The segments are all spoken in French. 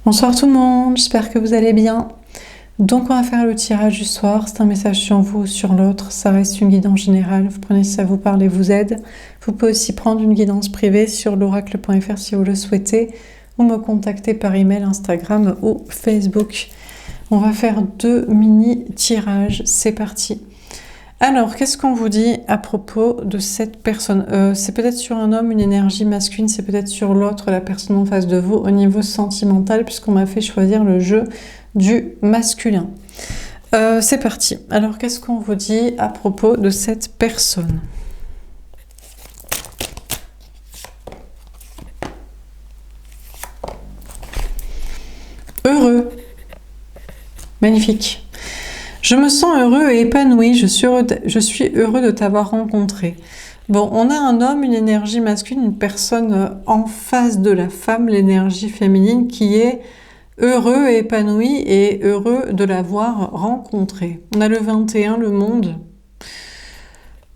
Bonsoir tout le monde, j'espère que vous allez bien. Donc on va faire le tirage du soir, c'est un message sur vous ou sur l'autre, ça reste une guidance générale, vous prenez si ça vous parle et vous aide. Vous pouvez aussi prendre une guidance privée sur l'oracle.fr si vous le souhaitez, ou me contacter par email, Instagram ou Facebook. On va faire 2 mini tirages, c'est parti. Alors, qu'est-ce qu'on vous dit à propos de cette personne? C'est peut-être sur un homme, une énergie masculine, c'est peut-être sur l'autre, la personne en face de vous, au niveau sentimental, puisqu'on m'a fait choisir le jeu du masculin. C'est parti. Alors, qu'est-ce qu'on vous dit à propos de cette personne? Heureux. Magnifique. Je me sens heureux et épanoui, je suis heureux de t'avoir rencontré. Bon, on a un homme, une énergie masculine, une personne en face de la femme, l'énergie féminine, qui est heureux et épanoui et heureux de l'avoir rencontré. On a le 21, le monde.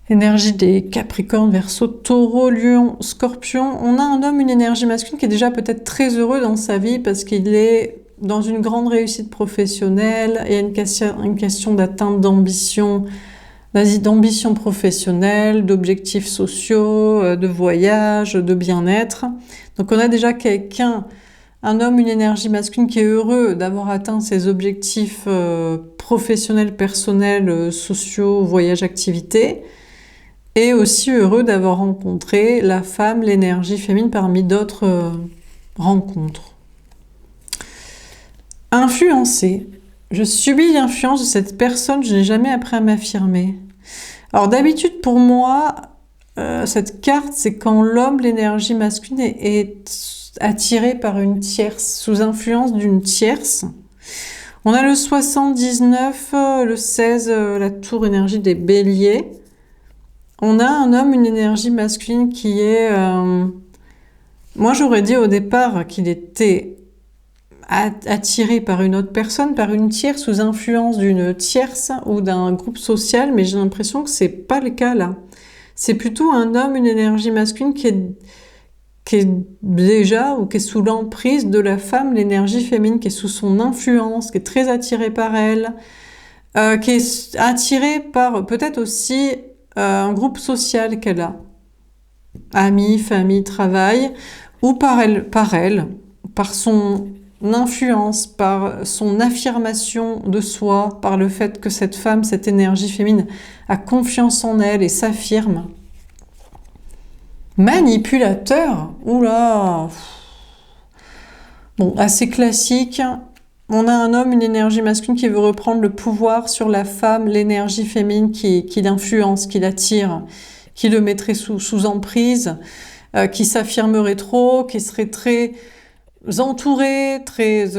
Énergie des Capricornes, Verseau, Taureau, Lion, Scorpion. On a un homme, une énergie masculine qui est déjà peut-être très heureux dans sa vie parce qu'il est dans une grande réussite professionnelle. Il y a une question d'atteinte d'ambition professionnelle, d'objectifs sociaux, de voyage, de bien-être. Donc on a déjà un homme, une énergie masculine qui est heureux d'avoir atteint ses objectifs professionnels, personnels, sociaux, voyage, activité, et aussi heureux d'avoir rencontré la femme, l'énergie féminine parmi d'autres rencontres. Influencé. Je subis l'influence de cette personne, je n'ai jamais appris à m'affirmer. Alors d'habitude pour moi, cette carte, c'est quand l'homme, l'énergie masculine, est attiré par une tierce, sous influence d'une tierce. On a le 79, le 16, la tour énergie des béliers. On a un homme, une énergie masculine qui est... moi j'aurais dit au départ qu'il était attiré par une autre personne, par une tierce, sous influence d'une tierce ou d'un groupe social, mais j'ai l'impression que c'est pas le cas là. C'est plutôt un homme, une énergie masculine qui est déjà ou qui est sous l'emprise de la femme, l'énergie féminine, qui est sous son influence, qui est très attiré par elle, qui est attiré par peut-être aussi un groupe social qu'elle a, amis, famille, travail, ou par son influence, par son affirmation de soi, par le fait que cette femme, cette énergie féminine a confiance en elle et s'affirme. Manipulateur, oula, bon, assez classique. On a un homme, une énergie masculine qui veut reprendre le pouvoir sur la femme, l'énergie féminine qui l'influence, qui l'attire, qui le mettrait sous emprise, qui s'affirmerait trop, qui serait très entourée, très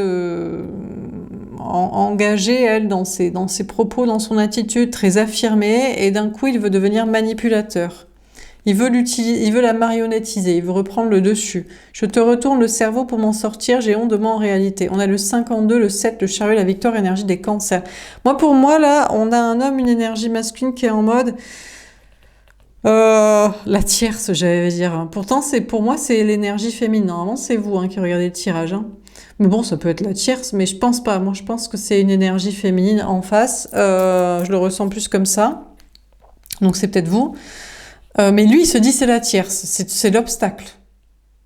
engagée, elle, dans ses propos, dans son attitude, très affirmée, et d'un coup, il veut devenir manipulateur. Il veut la marionnettiser, il veut reprendre le dessus. Je te retourne le cerveau pour m'en sortir, j'ai honte de moi en réalité. On a le 52, le 7, le chariot, la victoire, énergie des cancers. Pour moi, là, on a un homme, une énergie masculine qui est en mode... la tierce, j'allais dire. Pourtant, pour moi, c'est l'énergie féminine. Normalement, c'est vous qui regardez le tirage. Mais bon, ça peut être la tierce, mais je pense pas. Moi, je pense que c'est une énergie féminine en face. Je le ressens plus comme ça. Donc, c'est peut-être vous. Mais lui, il se dit c'est la tierce. C'est l'obstacle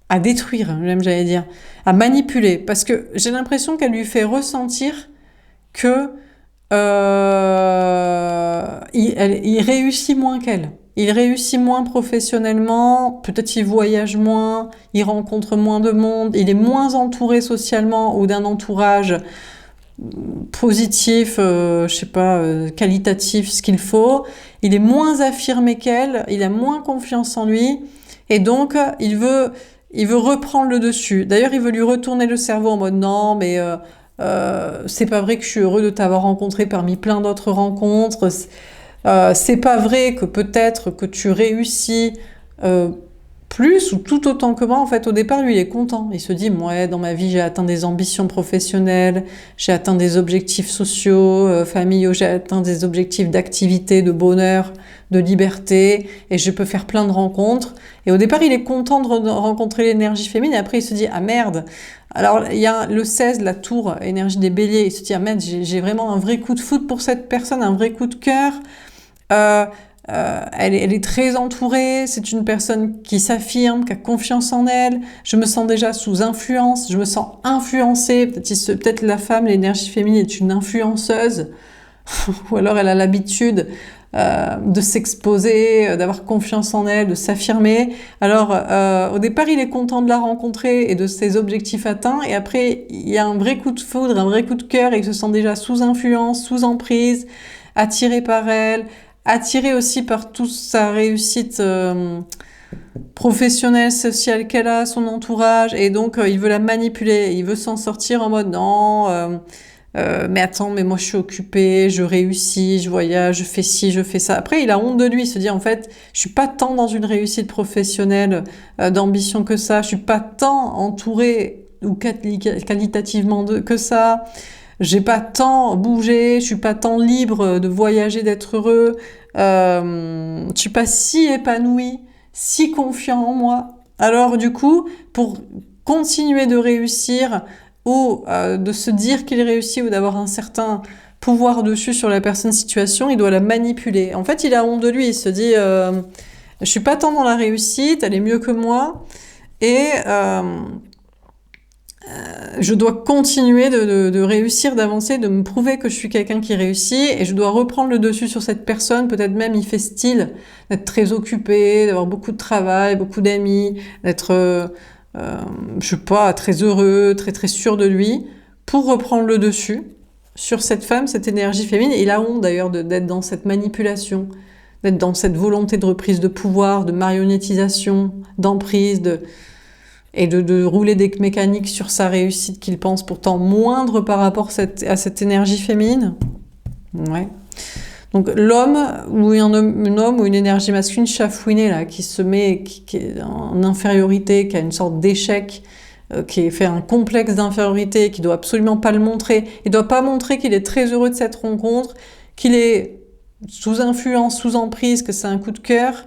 à détruire, même j'allais dire, à manipuler. Parce que j'ai l'impression qu'elle lui fait ressentir que il réussit moins qu'elle. Il réussit moins professionnellement, peut-être il voyage moins, il rencontre moins de monde, il est moins entouré socialement ou d'un entourage positif, qualitatif, ce qu'il faut. Il est moins affirmé qu'elle, il a moins confiance en lui, et donc il veut reprendre le dessus. D'ailleurs, il veut lui retourner le cerveau en mode non, mais c'est pas vrai que je suis heureux de t'avoir rencontré parmi plein d'autres rencontres. C'est pas vrai que peut-être que tu réussis plus ou tout autant que moi, en fait, au départ, lui, il est content. Il se dit, ouais, dans ma vie, j'ai atteint des ambitions professionnelles, j'ai atteint des objectifs sociaux, familiaux, j'ai atteint des objectifs d'activité, de bonheur, de liberté, et je peux faire plein de rencontres. Et au départ, il est content de rencontrer l'énergie féminine, et après, il se dit, ah merde. Alors, il y a le 16, la tour, énergie des béliers, il se dit, ah merde, j'ai vraiment un vrai coup de foudre pour cette personne, un vrai coup de cœur. Elle est très entourée, c'est une personne qui s'affirme, qui a confiance en elle, je me sens déjà sous influence, je me sens influencée, peut-être la femme, l'énergie féminine est une influenceuse, ou alors elle a l'habitude de s'exposer, d'avoir confiance en elle, de s'affirmer. Alors au départ il est content de la rencontrer et de ses objectifs atteints, et après il y a un vrai coup de foudre, un vrai coup de cœur, et il se sent déjà sous influence, sous emprise, attiré par elle, attiré aussi par toute sa réussite professionnelle, sociale qu'elle a, son entourage, et donc il veut la manipuler, il veut s'en sortir en mode non, mais attends, mais moi je suis occupée, je réussis, je voyage, je fais ci, je fais ça. Après il a honte de lui, il se dit en fait je suis pas tant dans une réussite professionnelle d'ambition que ça, je suis pas tant entourée ou qualitativement que ça. J'ai pas tant bougé, je suis pas tant libre de voyager, d'être heureux, je suis pas si épanouie, si confiant en moi. Alors du coup, pour continuer de réussir ou de se dire qu'il réussit ou d'avoir un certain pouvoir dessus sur la personne situation, il doit la manipuler. En fait, il a honte de lui, il se dit je suis pas tant dans la réussite, elle est mieux que moi, et je dois continuer de réussir, d'avancer, de me prouver que je suis quelqu'un qui réussit, et je dois reprendre le dessus sur cette personne. Peut-être même il fait style d'être très occupé, d'avoir beaucoup de travail, beaucoup d'amis, d'être, je sais pas, très heureux, très très sûr de lui, pour reprendre le dessus sur cette femme, cette énergie féminine. Il a honte d'ailleurs d'être dans cette manipulation, d'être dans cette volonté de reprise de pouvoir, de marionnettisation, d'emprise, et de rouler des mécaniques sur sa réussite qu'il pense pourtant moindre par rapport à cette énergie féminine. Ouais. Donc l'homme ou un homme ou une énergie masculine chafouinée là, qui se met, qui est en infériorité, qui a une sorte d'échec, qui fait un complexe d'infériorité, qui doit absolument pas le montrer. Il doit pas montrer qu'il est très heureux de cette rencontre, qu'il est sous influence, sous emprise, que c'est un coup de cœur,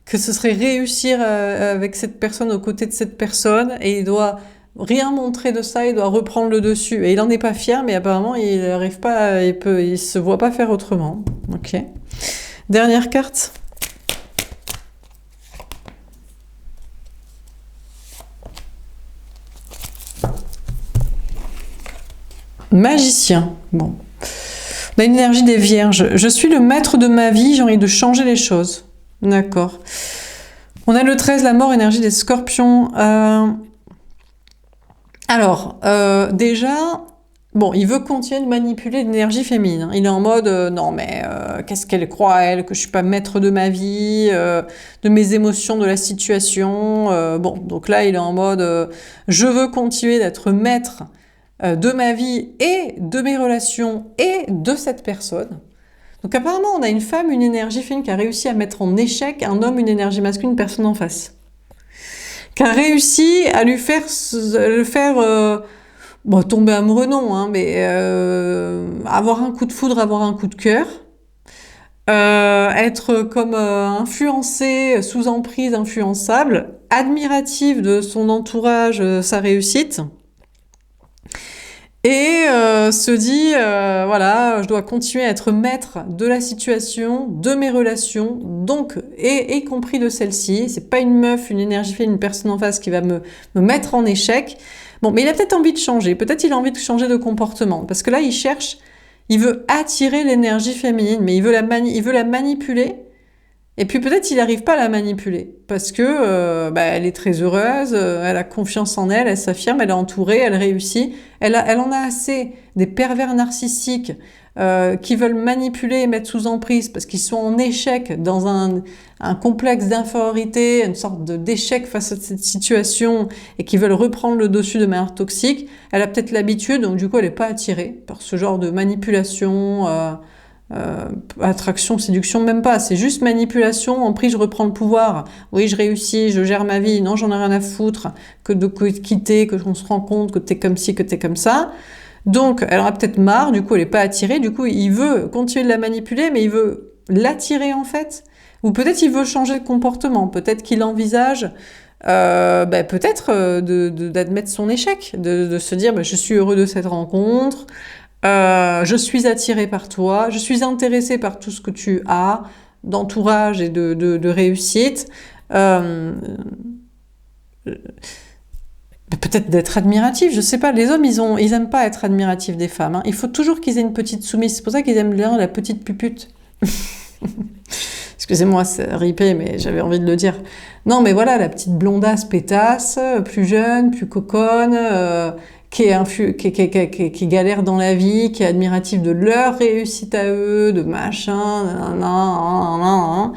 que ce serait réussir avec cette personne, aux côtés de cette personne, et il doit rien montrer de ça, il doit reprendre le dessus. Et il en est pas fier, mais apparemment il n'arrive pas, il se voit pas faire autrement. Ok. Dernière carte. Magicien. Bon. On a une énergie des vierges. Je suis le maître de ma vie, j'ai envie de changer les choses. D'accord. On a le 13, la mort, énergie des scorpions. Alors, déjà, bon, il veut continuer de manipuler l'énergie féminine. Il est en mode, non mais qu'est-ce qu'elle croit, elle, que je suis pas maître de ma vie, de mes émotions, de la situation. Bon, donc là, il est en mode, je veux continuer d'être maître de ma vie et de mes relations et de cette personne. Donc apparemment, on a une femme, une énergie féminine qui a réussi à mettre en échec un homme, une énergie masculine, une personne en face. Qui a réussi à le faire bon, tomber amoureux, non, hein, mais avoir un coup de foudre, avoir un coup de cœur. Être comme influencé, sous emprise, influençable, admirative de son entourage, sa réussite. Et se dit, voilà, je dois continuer à être maître de la situation, de mes relations, donc, et y compris de celle-ci. C'est pas une meuf, une énergie féminine, une personne en face qui va me mettre en échec. Bon, mais il a peut-être envie de changer. Peut-être il a envie de changer de comportement. Parce que là, il veut attirer l'énergie féminine, mais il veut la manipuler. Et puis peut-être il n'arrive pas à la manipuler parce que elle est très heureuse, elle a confiance en elle, elle s'affirme, elle est entourée, elle réussit. Elle en a assez des pervers narcissiques qui veulent manipuler et mettre sous emprise parce qu'ils sont en échec dans un complexe d'infériorité, une sorte d'échec face à cette situation et qui veulent reprendre le dessus de manière toxique. Elle a peut-être l'habitude, donc du coup elle n'est pas attirée par ce genre de manipulation, attraction, séduction, même pas. C'est juste manipulation, emprise, je reprends le pouvoir. Oui, je réussis, je gère ma vie. Non, j'en ai rien à foutre que de quitter, que qu'on se rend compte que t'es comme ci, que t'es comme ça. Donc, elle en a peut-être marre, du coup, elle est pas attirée. Du coup, il veut continuer de la manipuler, mais il veut l'attirer, en fait. Ou peut-être il veut changer de comportement. Peut-être qu'il envisage peut-être d'admettre son échec, de se dire je suis heureux de cette rencontre, je suis attiré par toi, je suis intéressé par tout ce que tu as d'entourage et de réussite. Peut-être d'être admiratif, je sais pas. Les hommes, ils aiment pas être admiratifs des femmes. Hein. Il faut toujours qu'ils aient une petite soumise. C'est pour ça qu'ils aiment bien la petite pupute. Excusez-moi, c'est ripé, mais j'avais envie de le dire. Non, mais voilà, la petite blondasse pétasse, plus jeune, plus coconne, qui galère dans la vie, qui est admirative de leur réussite à eux, de machin, nanana.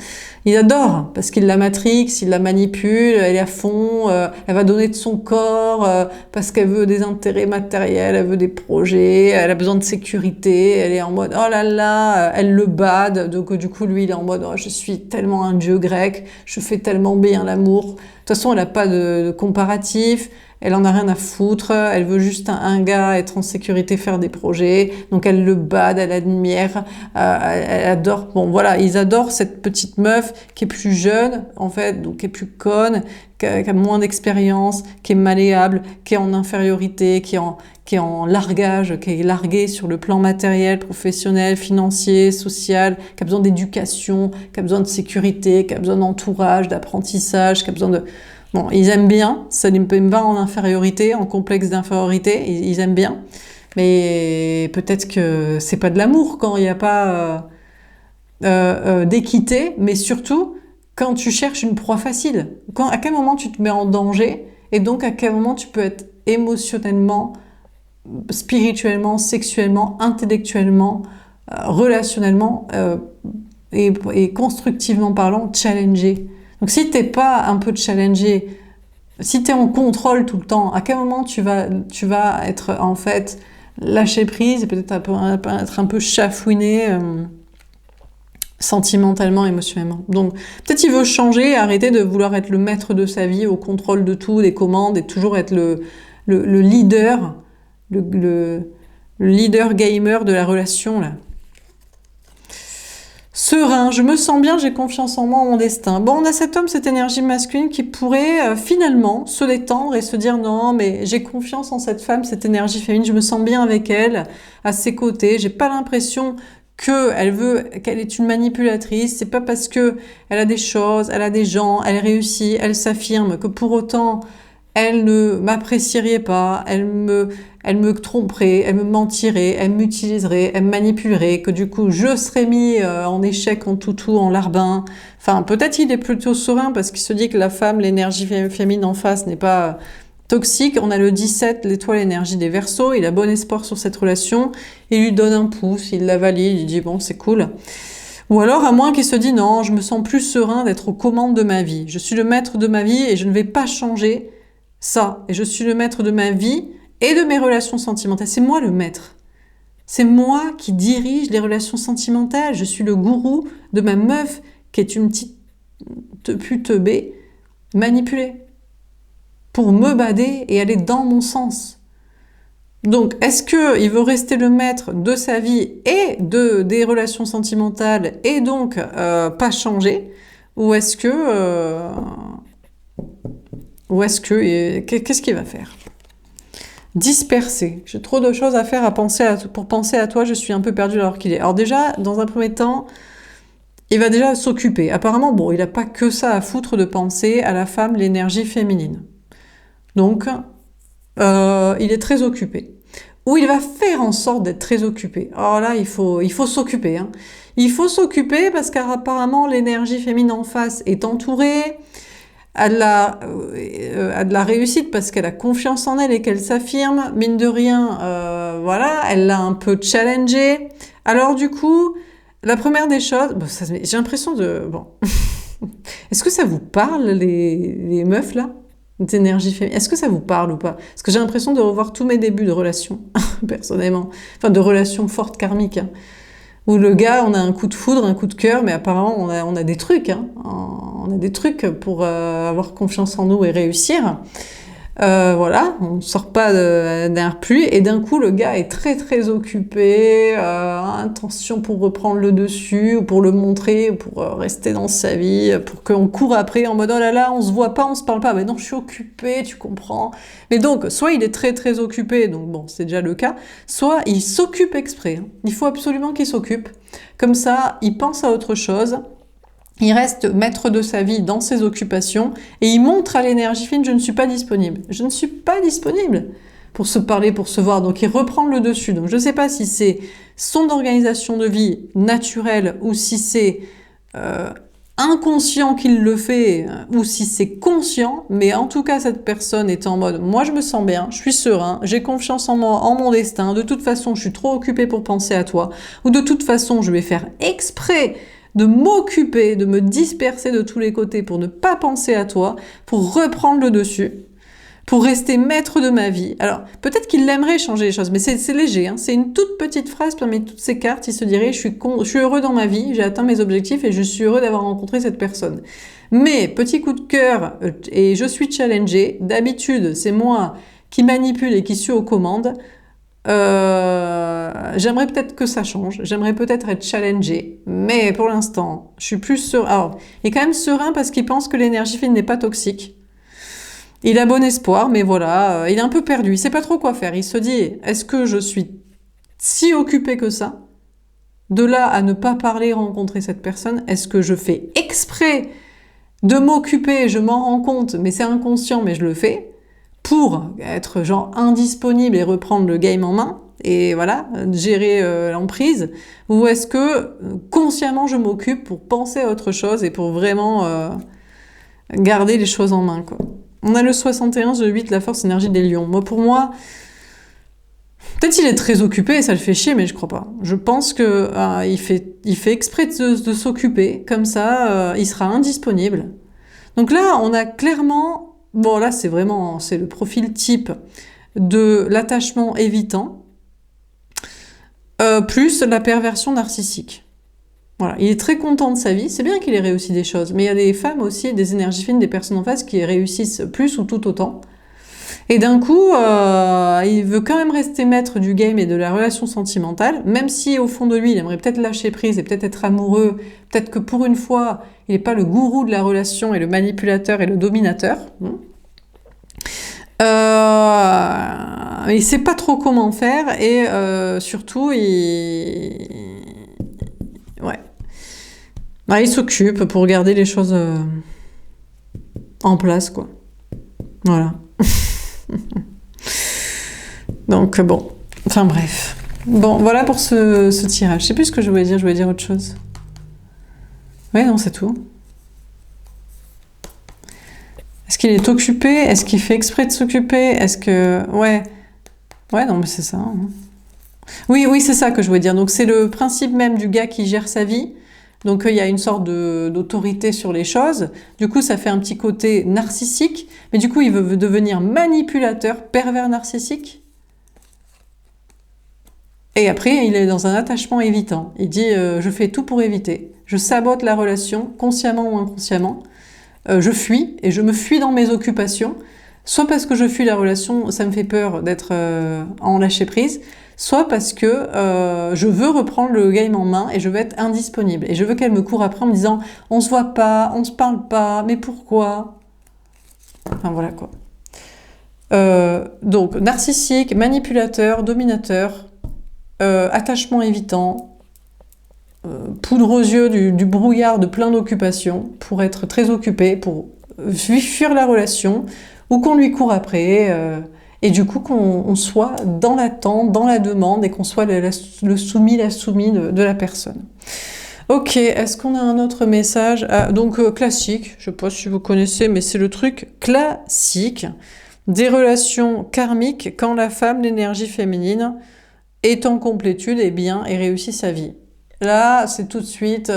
Il adore, parce qu'il la matrix, il la manipule, elle est à fond, elle va donner de son corps, parce qu'elle veut des intérêts matériels, elle veut des projets, elle a besoin de sécurité, elle est en mode, oh là là, elle le bade, donc du coup, lui, il est en mode, oh, je suis tellement un dieu grec, je fais tellement bien l'amour. De toute façon, elle n'a pas de comparatif, elle en a rien à foutre, elle veut juste un gars, être en sécurité, faire des projets, donc elle le bade, elle admire, elle adore, bon voilà, ils adorent cette petite meuf qui est plus jeune, en fait, donc qui est plus conne, qui a moins d'expérience, qui est malléable, qui est en infériorité, qui est en largage, qui est larguée sur le plan matériel, professionnel, financier, social, qui a besoin d'éducation, qui a besoin de sécurité, qui a besoin d'entourage, d'apprentissage, qui a besoin de... Bon, ils aiment bien, ça ne me va en infériorité, en complexe d'infériorité, ils aiment bien, mais peut-être que c'est pas de l'amour quand il n'y a pas d'équité, mais surtout quand tu cherches une proie facile. À quel moment tu te mets en danger, et donc à quel moment tu peux être émotionnellement, spirituellement, sexuellement, intellectuellement, relationnellement et constructivement parlant, challengé. Donc si t'es pas un peu challengé, si t'es en contrôle tout le temps, à quel moment tu vas être en fait lâcher prise et peut-être être un peu chafouiné sentimentalement, émotionnellement. Donc peut-être il veut changer, arrêter de vouloir être le maître de sa vie, au contrôle de tout, des commandes, et toujours être le leader, le leader gamer de la relation là. Serein, je me sens bien, j'ai confiance en moi, en mon destin. Bon, on a cet homme, cette énergie masculine qui pourrait finalement se détendre et se dire non, mais j'ai confiance en cette femme, cette énergie féminine, je me sens bien avec elle, à ses côtés. J'ai pas l'impression qu'elle est une manipulatrice. C'est pas parce que elle a des choses, elle a des gens, elle réussit, elle s'affirme que pour autant elle ne m'apprécierait pas, elle me tromperait, elle me mentirait, elle m'utiliserait, elle me manipulerait, que du coup je serais mis en échec, en toutou, en larbin. Enfin, peut-être il est plutôt serein parce qu'il se dit que la femme, l'énergie féminine en face n'est pas toxique. On a le 17, l'étoile énergie des Verseaux, il a bon espoir sur cette relation, il lui donne un pouce, il la valide, il dit bon c'est cool. Ou alors à moins qu'il se dise non, je me sens plus serein d'être aux commandes de ma vie, je suis le maître de ma vie et je ne vais pas changer ça, et je suis le maître de ma vie et de mes relations sentimentales. C'est moi le maître. C'est moi qui dirige les relations sentimentales. Je suis le gourou de ma meuf qui est une petite pute B manipulée pour me bader et aller dans mon sens. Donc, est-ce qu'il veut rester le maître de sa vie et des relations sentimentales et donc pas changer, ou est-ce que qu'est-ce qu'il va faire? Dispersé. J'ai trop de choses à faire pour penser à toi, je suis un peu perdue alors qu'il est. Alors déjà, dans un premier temps, il va déjà s'occuper. Apparemment, bon, il n'a pas que ça à foutre de penser à la femme, l'énergie féminine. Donc, il est très occupé. Ou il va faire en sorte d'être très occupé. Alors là, il faut s'occuper. Hein. Il faut s'occuper parce qu'apparemment, l'énergie féminine en face est entourée, a de la réussite parce qu'elle a confiance en elle et qu'elle s'affirme. Mine de rien, voilà, elle l'a un peu challengée. Alors du coup, la première des choses, bon, j'ai l'impression de... Bon, est-ce que ça vous parle, les meufs là, d'énergie féminine? Est-ce que ça vous parle ou pas? Parce que j'ai l'impression de revoir tous mes débuts de relations, personnellement. Enfin, de relations fortes karmiques. Hein. Où le gars, on a un coup de foudre, un coup de cœur, mais apparemment on a des trucs, hein. On a des trucs pour avoir confiance en nous et réussir. Voilà, on ne sort pas d'un pluie et d'un coup le gars est très très occupé, intention pour reprendre le dessus ou pour le montrer ou pour rester dans sa vie, pour qu'on court après en mode oh là là on se voit pas, on se parle pas, mais non je suis occupé, tu comprends. Mais donc soit il est très très occupé, donc bon c'est déjà le cas, soit il s'occupe exprès, hein. Il faut absolument qu'il s'occupe, comme ça il pense à autre chose. Il reste maître de sa vie dans ses occupations et il montre à l'énergie fine, je ne suis pas disponible. Je ne suis pas disponible pour se parler, pour se voir. Donc il reprend le dessus. Donc je ne sais pas si c'est son organisation de vie naturelle ou si c'est inconscient qu'il le fait ou si c'est conscient. Mais en tout cas, cette personne est en mode, moi je me sens bien, je suis serein, j'ai confiance en moi, en mon destin. De toute façon, je suis trop occupé pour penser à toi. Ou de toute façon, je vais faire exprès de m'occuper, de me disperser de tous les côtés pour ne pas penser à toi, pour reprendre le dessus, pour rester maître de ma vie. Alors, peut-être qu'il aimerait changer les choses, mais c'est léger, hein. C'est une toute petite phrase parmi toutes ces cartes. Il se dirait, je suis heureux dans ma vie, j'ai atteint mes objectifs et je suis heureux d'avoir rencontré cette personne. Mais, petit coup de cœur, et je suis challengé. D'habitude, c'est moi qui manipule et qui suis aux commandes. J'aimerais peut-être que ça change, j'aimerais peut-être être challengée, mais pour l'instant, je suis plus serein. Alors, il est quand même serein parce qu'il pense que l'énergie fine n'est pas toxique. Il a bon espoir, mais voilà, il est un peu perdu, il sait pas trop quoi faire. Il se dit, est-ce que je suis si occupé que ça? De là à ne pas parler, rencontrer cette personne, est-ce que je fais exprès de m'occuper, je m'en rends compte, mais c'est inconscient, mais je le fais, pour être genre indisponible et reprendre le game en main, et voilà, gérer l'emprise, ou est-ce que consciemment je m'occupe pour penser à autre chose et pour vraiment garder les choses en main, quoi. On a le 71, le 8, la force énergie des lions. Moi, pour moi, peut-être il est très occupé et ça le fait chier, mais je crois pas. Je pense que il fait exprès de s'occuper, comme ça il sera indisponible. Donc là, on a clairement... Bon, là, c'est le profil type de l'attachement évitant, plus la perversion narcissique. Voilà, il est très content de sa vie, c'est bien qu'il ait réussi des choses, mais il y a des femmes aussi, des énergies fines, des personnes en face qui réussissent plus ou tout autant. Et d'un coup, il veut quand même rester maître du game et de la relation sentimentale, même si au fond de lui, il aimerait peut-être lâcher prise et peut-être être amoureux, peut-être que pour une fois, il n'est pas le gourou de la relation et le manipulateur et le dominateur. Il sait pas trop comment faire et surtout, il s'occupe pour garder les choses en place, quoi. Voilà. Donc bon, enfin bref. Bon, voilà pour ce tirage. Je sais plus ce que je voulais dire autre chose. Ouais, non, c'est tout. Est-ce qu'il est occupé? Est-ce qu'il fait exprès de s'occuper? Est-ce que... Ouais, non, mais c'est ça, hein. Oui, c'est ça que je voulais dire. Donc c'est le principe même du gars qui gère sa vie. Donc il y a une sorte d'autorité sur les choses. Du coup, ça fait un petit côté narcissique. Mais du coup, il veut devenir manipulateur, pervers narcissique. Et après, il est dans un attachement évitant. Il dit je fais tout pour éviter. Je sabote la relation, consciemment ou inconsciemment. Je fuis, et je me fuis dans mes occupations. Soit parce que je fuis la relation, ça me fait peur d'être en lâcher-prise, soit parce que je veux reprendre le game en main et je veux être indisponible. Et je veux qu'elle me court après en me disant « on se voit pas, on se parle pas, mais pourquoi ?» Enfin voilà quoi. Donc narcissique, manipulateur, dominateur, attachement évitant, poudre aux yeux, du brouillard de plein d'occupations pour être très occupé, pour fuir la relation ou qu'on lui court après et du coup qu'on soit dans l'attente, dans la demande et qu'on soit le soumis, la soumise de la personne. Ok, est-ce qu'on a un autre message? Donc classique, je ne sais pas si vous connaissez, mais c'est le truc classique des relations karmiques quand la femme, l'énergie féminine, est en complétude et bien et réussit sa vie. Là, c'est tout de suite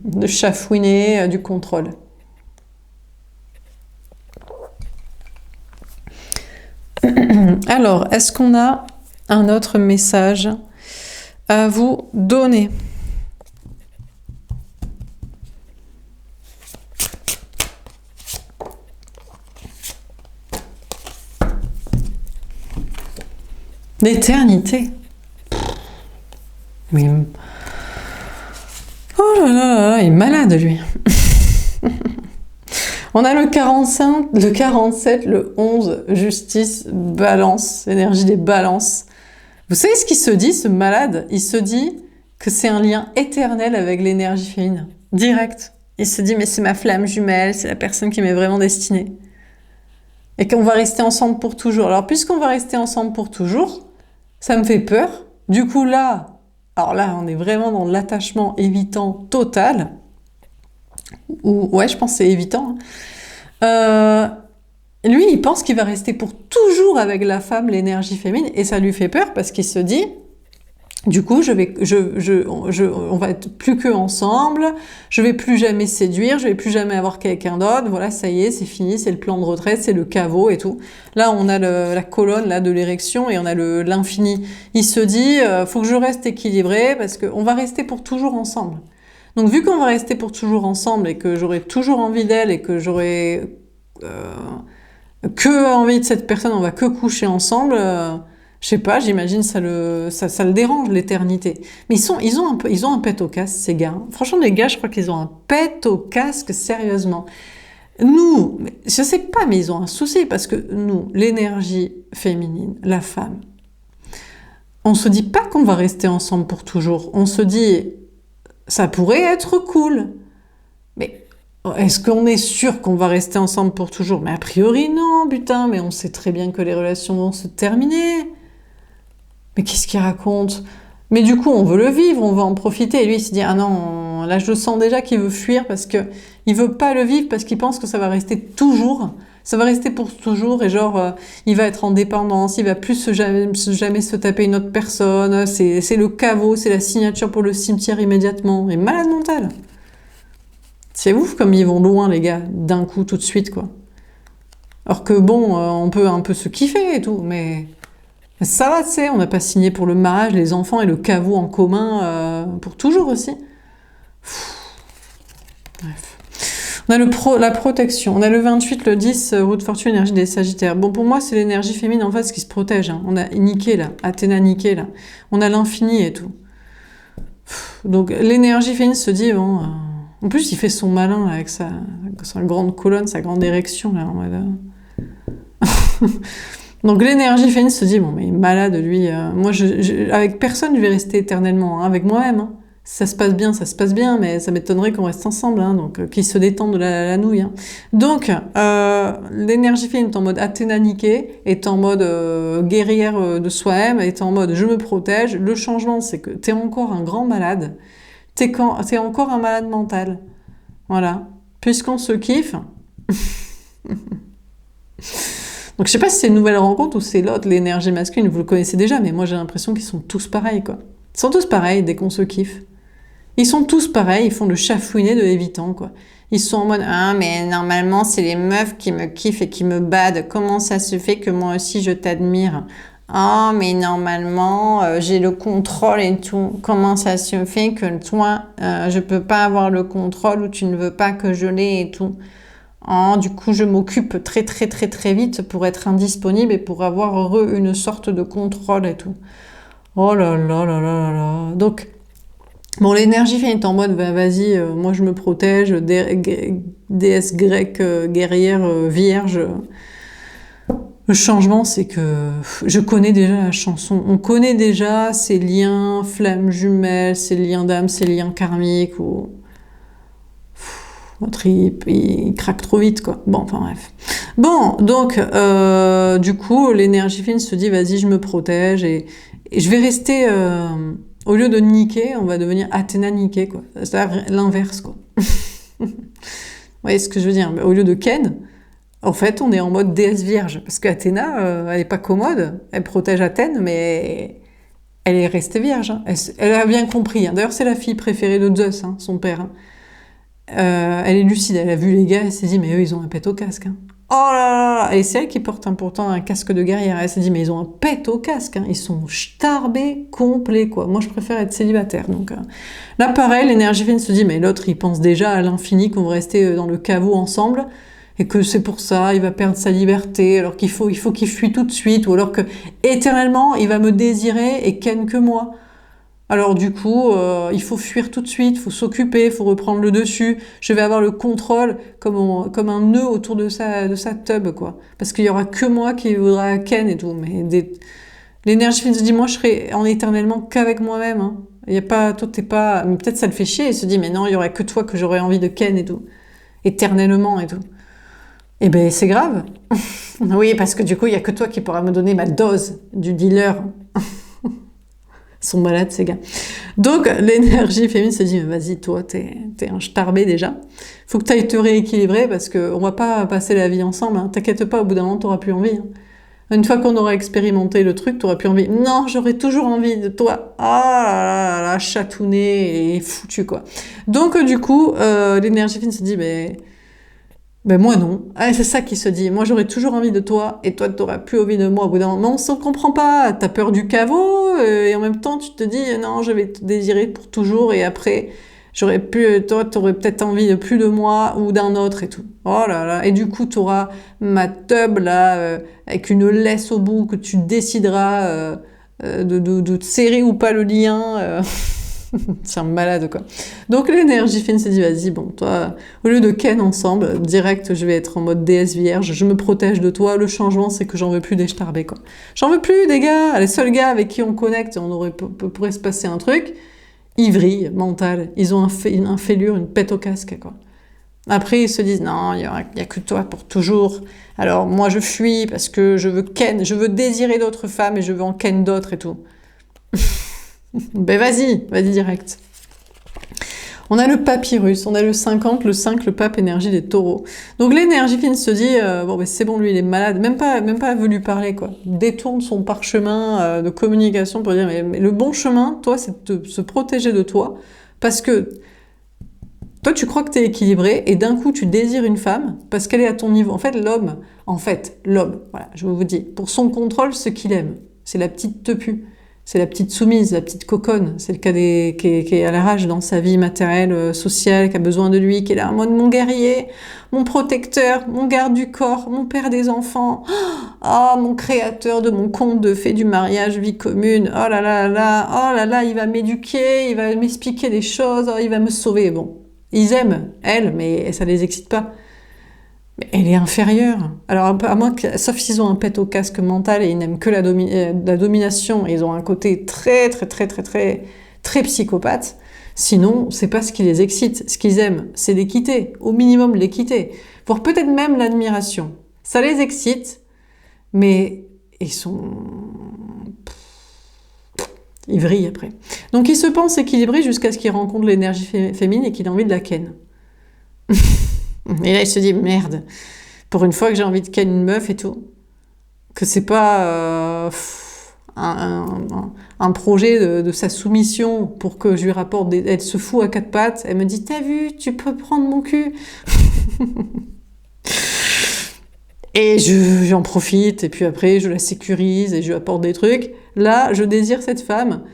de chafouiner, du contrôle. Alors, est-ce qu'on a un autre message à vous donner? L'éternité. Mais... oh là là là là, il est malade lui. On a le 45, le 47, le 11, justice, balance, énergie des balances. Vous savez ce qu'il se dit, ce malade? Il se dit que c'est un lien éternel avec l'énergie féminine. Direct. Il se dit, mais c'est ma flamme jumelle, c'est la personne qui m'est vraiment destinée. Et qu'on va rester ensemble pour toujours. Alors, puisqu'on va rester ensemble pour toujours, ça me fait peur. Du coup, là, alors là, on est vraiment dans l'attachement évitant total. Ou, ouais, je pense que c'est évitant. Lui, il pense qu'il va rester pour toujours avec la femme, l'énergie féminine, et ça lui fait peur parce qu'il se dit, du coup, on va être plus que ensemble, je vais plus jamais séduire, je vais plus jamais avoir quelqu'un d'autre, voilà, ça y est, c'est fini, c'est le plan de retraite, c'est le caveau et tout. Là, on a la colonne là de l'érection et on a l'infini. Il se dit, faut que je reste équilibré parce qu'on va rester pour toujours ensemble. Donc, vu qu'on va rester pour toujours ensemble et que j'aurai toujours envie d'elle et que j'aurai que envie de cette personne, on va que coucher ensemble, je sais pas, j'imagine ça le dérange, l'éternité. Mais ils ont un pet au casque, ces gars. Franchement, les gars, je crois qu'ils ont un pet au casque, sérieusement. Nous, je sais pas, mais ils ont un souci parce que nous, l'énergie féminine, la femme, on se dit pas qu'on va rester ensemble pour toujours. On se dit, ça pourrait être cool. Mais est-ce qu'on est sûr qu'on va rester ensemble pour toujours? Mais a priori, non, putain, mais on sait très bien que les relations vont se terminer. Mais qu'est-ce qu'il raconte? Mais du coup, on veut le vivre, on veut en profiter. Et lui, il se dit, ah non, là, je sens déjà qu'il veut fuir parce que il veut pas le vivre parce qu'il pense que ça va rester toujours. Ça va rester pour toujours et genre, il va être en dépendance, il va plus jamais se taper une autre personne. C'est le caveau, c'est la signature pour le cimetière immédiatement. Il est malade mental. C'est ouf comme ils vont loin, les gars, d'un coup, tout de suite, quoi. Alors que bon, on peut un peu se kiffer et tout, mais ça va, tu sais, on n'a pas signé pour le mariage, les enfants et le caveau en commun pour toujours aussi. Bref. On a la protection, on a le 28, le 10, roue de fortune, énergie des Sagittaires. Bon, pour moi, c'est l'énergie féminine en face qui se protège. Hein. On a Niké, là, Athéna Niké, là. On a l'infini et tout. Donc, l'énergie féminine se dit, bon... En plus, il fait son malin là, avec sa grande colonne, sa grande érection. Là, en mode... Donc l'énergie féminine se dit, bon, mais il est malade, lui. Moi, avec personne, je vais rester éternellement. Hein, avec moi-même. Hein. Si ça se passe bien, mais ça m'étonnerait qu'on reste ensemble. Hein, donc, qu'il se détende de la nouille. Hein. Donc, l'énergie féminine est en mode Athéna Niké, est en mode guerrière de soi-même, est en mode je me protège. Le changement, c'est que t'es encore un grand malade. T'es encore un malade mental. Voilà. Puisqu'on se kiffe. Donc, je sais pas si c'est une nouvelle rencontre ou c'est l'autre, l'énergie masculine. Vous le connaissez déjà, mais moi, j'ai l'impression qu'ils sont tous pareils, quoi. Ils sont tous pareils dès qu'on se kiffe. Ils sont tous pareils, ils font le chafouinet de l'évitant, quoi. Ils sont en mode, ah, mais normalement, c'est les meufs qui me kiffent et qui me badent. Comment ça se fait que moi aussi, je t'admire? Ah, mais normalement, j'ai le contrôle et tout. Comment ça se fait que toi, je peux pas avoir le contrôle ou tu ne veux pas que je l'ai et tout? Ah, du coup, je m'occupe très, très, très, très vite pour être indisponible et pour avoir une sorte de contrôle et tout. Oh là là là là là là. Donc, bon, l'énergie féminine est en mode, bah, vas-y, moi je me protège, déesse grecque, guerrière, vierge. Le changement, c'est que je connais déjà la chanson. On connaît déjà ces liens flammes jumelles, ces liens d'âme, ces liens karmiques. Où... Notre il craque trop vite, quoi. Bon, enfin bref. Bon, donc, du coup, l'énergie fine se dit, vas-y, je me protège et je vais rester... au lieu de niquer, on va devenir Athéna niquer, quoi. C'est-à-dire l'inverse, quoi. Vous voyez ce que je veux dire? Au lieu de Ken... En fait, on est en mode déesse vierge, parce qu'Athéna, elle n'est pas commode, elle protège Athènes, mais elle est restée vierge. Hein. Elle a bien compris. Hein. D'ailleurs, c'est la fille préférée de Zeus, hein, son père. Hein. Elle est lucide, elle a vu les gars, elle s'est dit, mais eux, ils ont un pet au casque. Hein. Oh là là. Et c'est elle qui porte pourtant un casque de guerrière. Elle s'est dit, mais ils ont un pet au casque, hein. Ils sont starbés complets, quoi. Moi, je préfère être célibataire. Donc là, pareil, l'énergie fine se dit, mais l'autre, il pense déjà à l'infini qu'on va rester dans le caveau ensemble. Et que c'est pour ça, il va perdre sa liberté, alors qu'il faut qu'il fuit tout de suite, ou alors que éternellement, il va me désirer et ken que moi. Alors du coup, il faut fuir tout de suite, il faut s'occuper, il faut reprendre le dessus. Je vais avoir le contrôle comme un nœud autour de sa tub, quoi. Parce qu'il y aura que moi qui voudra ken et tout. Mais l'énergie fine se dit, moi, je serai en éternellement qu'avec moi-même. Hein. Il y a pas, toi, t'es pas. Mais peut-être ça le fait chier. Il se dit, mais non, il y aurait que toi que j'aurais envie de ken et tout, éternellement et tout. Eh ben, c'est grave. Oui, parce que du coup, il y a que toi qui pourra me donner ma dose du dealer. Ils sont malades, ces gars. Donc, l'énergie féminine se dit, vas-y, toi, t'es un starbé déjà. Faut que t'ailles te rééquilibrer parce qu'on va pas passer la vie ensemble. Hein. T'inquiète pas, au bout d'un moment, t'auras plus envie. Hein. Une fois qu'on aura expérimenté le truc, t'auras plus envie. Non, j'aurais toujours envie de toi. Ah là là, chatouné et foutu, quoi. Donc, du coup, l'énergie féminine se dit, ben moi non. Ah, c'est ça qui se dit. Moi j'aurais toujours envie de toi et toi t'auras plus envie de moi au bout d'un moment. On s'en comprend pas. T'as peur du caveau et en même temps tu te dis non je vais te désirer pour toujours et après toi t'aurais peut-être envie de plus de moi ou d'un autre et tout. Oh là là. Et du coup t'auras ma tub là avec une laisse au bout que tu décideras de te serrer ou pas le lien. C'est un malade, quoi. Donc l'énergie fine s'est dit, vas-y, bon, toi, au lieu de ken ensemble, direct, je vais être en mode déesse vierge, je me protège de toi. Le changement, c'est que j'en veux plus des starbés, quoi. J'en veux plus des gars. Les seuls gars avec qui on connecte, pourrait se passer un truc, ils vrillent, mental. Ils ont un fêlure, une pète au casque, quoi. Après, ils se disent, non, il y a que toi pour toujours. Alors, moi, je fuis parce que je veux désirer d'autres femmes et je veux en ken d'autres et tout. Ben vas-y direct. On a le papyrus, on a le 50, le 5, le pape énergie des taureaux. Donc l'énergie fine se dit, bon ben c'est bon, lui il est malade, même pas veut lui parler quoi. Détourne son parchemin de communication pour dire, mais le bon chemin, toi, c'est de se protéger de toi, parce que toi tu crois que t'es équilibré, et d'un coup tu désires une femme, parce qu'elle est à ton niveau. En fait, l'homme, voilà, je vous dis, pour son contrôle, ce qu'il aime, c'est la petite tepu. C'est la petite soumise, la petite coconne. C'est le cas qui est à la rage dans sa vie matérielle, sociale, qui a besoin de lui, qui est là en mode mon guerrier, mon protecteur, mon garde du corps, mon père des enfants, mon créateur de mon conte de fées du mariage, vie commune. Oh là là là, oh là là, il va m'éduquer, il va m'expliquer des choses, il va me sauver. Bon, ils aiment, elle, mais ça les excite pas. Elle est inférieure. Alors, à moins que, sauf s'ils ont un pet au casque mental et ils n'aiment que la domination, et ils ont un côté très, très, très, très, très, très psychopathe. Sinon, c'est pas ce qui les excite. Ce qu'ils aiment, c'est l'équité. Au minimum, l'équité. Voire peut-être même l'admiration. Ça les excite, mais ils vrillent après. Donc, ils se pensent équilibrés jusqu'à ce qu'ils rencontrent l'énergie féminine et qu'il a envie de la ken. Et là, il se dit, merde, pour une fois que j'ai envie de ken une meuf et tout, que c'est pas un projet de sa soumission pour que je lui rapporte elle se fout à quatre pattes, elle me dit, t'as vu, tu peux prendre mon cul. Et j'en profite, et puis après, je la sécurise et je lui apporte des trucs. Là, je désire cette femme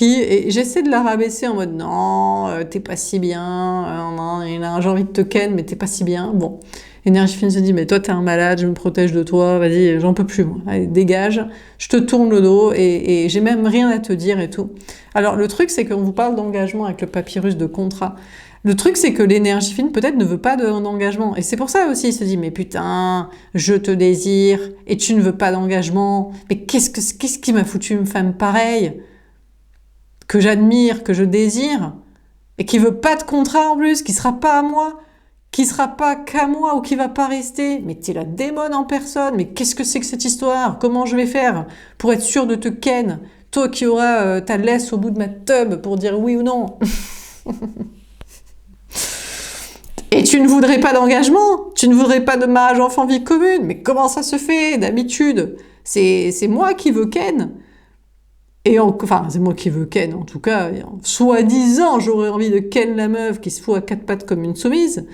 et j'essaie de la rabaisser en mode non, t'es pas si bien, j'ai envie de te ken, mais t'es pas si bien. Bon, énergie fine se dit, mais toi t'es un malade, je me protège de toi, vas-y, j'en peux plus, moi. Allez, dégage, je te tourne le dos et j'ai même rien à te dire et tout. Alors le truc, c'est qu'on vous parle d'engagement avec le papyrus de contrat. Le truc, c'est que l'énergie fine, peut-être, ne veut pas d'engagement. Et c'est pour ça aussi, il se dit, mais putain, je te désire, et tu ne veux pas d'engagement. Mais qu'est-ce qui m'a foutu une femme pareille, que j'admire, que je désire, et qui veut pas de contrat en plus, qui sera pas à moi, qui sera pas qu'à moi, ou qui va pas rester. Mais t'es la démone en personne, mais qu'est-ce que c'est que cette histoire? Comment je vais faire pour être sûre de te ken? Toi qui auras ta laisse au bout de ma tub pour dire oui ou non. Et tu ne voudrais pas d'engagement, tu ne voudrais pas de mariage enfant vie commune, mais comment ça se fait d'habitude? C'est moi qui veux ken. Enfin, c'est moi qui veux ken, en tout cas, soi-disant, j'aurais envie de ken la meuf qui se fout à quatre pattes comme une soumise,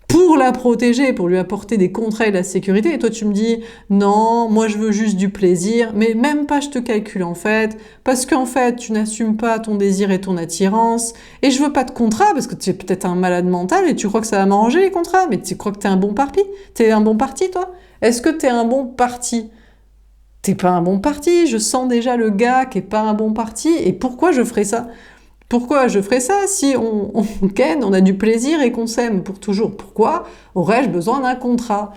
pour la protéger, pour lui apporter des contrats et de la sécurité, et toi tu me dis non, moi je veux juste du plaisir, mais même pas je te calcule en fait, parce qu'en fait tu n'assumes pas ton désir et ton attirance, et je veux pas de contrat parce que tu es peut-être un malade mental et tu crois que ça va m'arranger les contrats, mais tu crois que t'es un bon parti, t'es un bon parti toi? Est-ce que t'es un bon parti? T'es pas un bon parti, je sens déjà le gars qui est pas un bon parti, et pourquoi je ferais ça? Pourquoi je ferais ça si on ken, on a du plaisir et qu'on s'aime pour toujours? Pourquoi aurais-je besoin d'un contrat?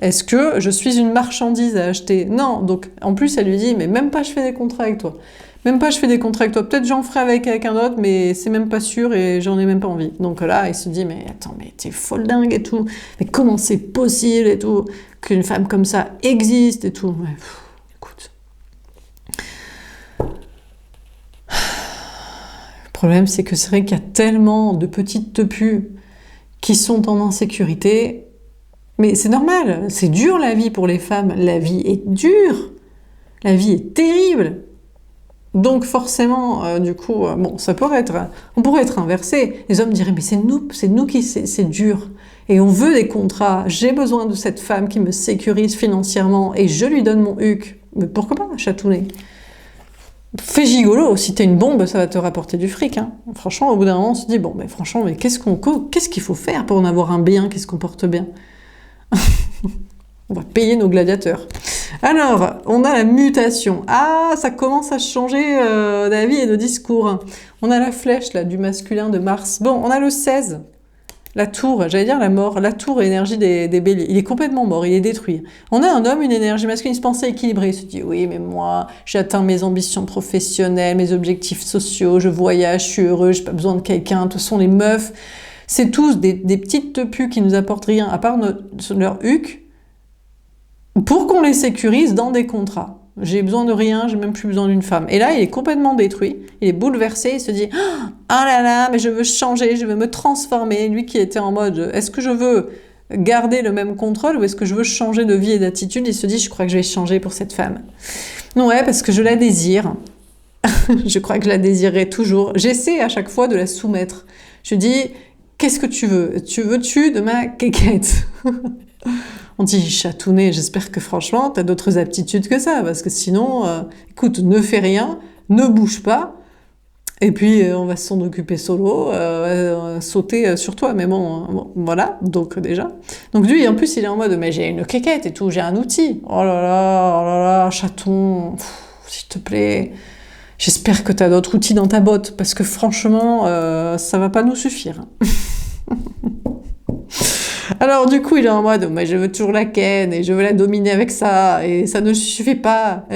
Est-ce que je suis une marchandise à acheter? Non, donc en plus elle lui dit, mais même pas je fais des contrats avec toi. Même pas je fais des contrats avec toi, peut-être j'en ferai avec quelqu'un d'autre, mais c'est même pas sûr et j'en ai même pas envie. Donc là, il se dit, mais attends, mais t'es folle dingue et tout, mais comment c'est possible et tout, qu'une femme comme ça existe et tout. Ouais, écoute. Le problème, c'est que c'est vrai qu'il y a tellement de petites tepues qui sont en insécurité, mais c'est normal, c'est dur la vie pour les femmes, la vie est dure, la vie est terrible. Donc forcément, du coup, bon, on pourrait être inversé. Les hommes diraient, mais c'est nous qui, c'est dur. Et on veut des contrats. J'ai besoin de cette femme qui me sécurise financièrement et je lui donne mon huc. Mais pourquoi pas, chatouner? Fais gigolo, si t'es une bombe, ça va te rapporter du fric. Hein. Franchement, au bout d'un moment, on se dit, bon, mais franchement, mais qu'est-ce qu'il faut faire pour en avoir un bien qui se comporte bien? On va payer nos gladiateurs. Alors, on a la mutation. Ah, ça commence à changer d'avis et de discours. On a la flèche là du masculin de Mars. Bon, on a le 16. La tour, j'allais dire la mort, la tour énergie des béliers. Il est complètement mort, il est détruit. On a un homme, une énergie masculine, il se pensait équilibré. Il se dit, oui, mais moi, j'ai atteint mes ambitions professionnelles, mes objectifs sociaux, je voyage, je suis heureux, j'ai pas besoin de quelqu'un. De toute façon, les meufs, c'est tous des petites tepues qui nous apportent rien, à part leur huc, pour qu'on les sécurise dans des contrats. J'ai besoin de rien, j'ai même plus besoin d'une femme. Et là, il est complètement détruit, il est bouleversé, il se dit « Ah là là, mais je veux changer, je veux me transformer ». Lui qui était en mode « Est-ce que je veux garder le même contrôle ou est-ce que je veux changer de vie et d'attitude ?» Il se dit « Je crois que je vais changer pour cette femme. » Non, ouais, parce que je la désire. Je crois que je la désirerai toujours. J'essaie à chaque fois de la soumettre. Je dis « Qu'est-ce que tu veux? Tu veux-tu de ma quéquette ?» On dit chatouner, j'espère que franchement, t'as d'autres aptitudes que ça, parce que sinon, écoute, ne fais rien, ne bouge pas, et puis on va s'en occuper solo, sauter sur toi, mais bon, voilà, donc déjà. Donc lui, en plus, il est en mode, mais j'ai une quéquette et tout, j'ai un outil. Oh là là, chaton, s'il te plaît, j'espère que t'as d'autres outils dans ta botte, parce que franchement, ça va pas nous suffire. Alors du coup, il est en mode, mais je veux toujours la ken et je veux la dominer avec ça et ça ne suffit pas,